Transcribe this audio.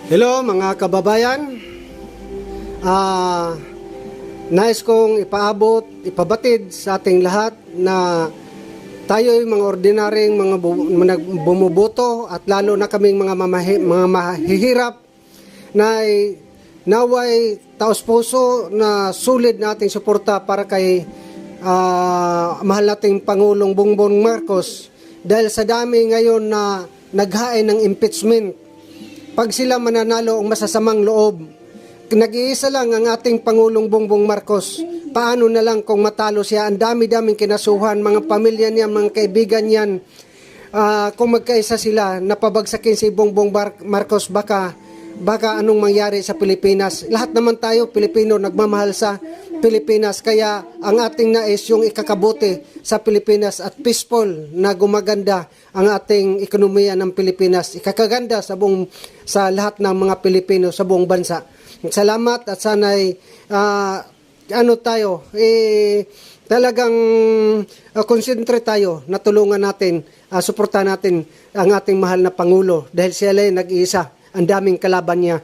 Hello mga kababayan. Nais kong ipabatid sa ating lahat na tayo'y mga ordinaryong mga bumuboto at lalo na kaming mga mahihirap na naway taos puso na sulit na ating suporta para kay mahal nating Pangulong Bongbong Marcos dahil sa dami ngayon na naghain ng impeachment. Pag sila mananalo ang masasamang loob, nag-iisa lang ang ating Pangulong Bongbong Marcos. Paano na lang kung matalo siya? Ang dami-daming kinasuhan, mga pamilya niya, mga kaibigan niyan. Kung magkaisa sila, napabagsakin si Bongbong Marcos, baka anong mangyari sa Pilipinas. Lahat naman tayo, Pilipino, nagmamahal sa Pilipinas. Kaya ang ating nais yung ikakabuti sa Pilipinas at peaceful na gumaganda ang ating ekonomiya ng Pilipinas. Ikakaganda sa lahat ng mga Pilipino sa buong bansa. Salamat at sana'y talagang concentrate tayo na tulungan natin, suportahan natin ang ating mahal na Pangulo dahil siya ay nag-iisa. Ang daming kalaban niya.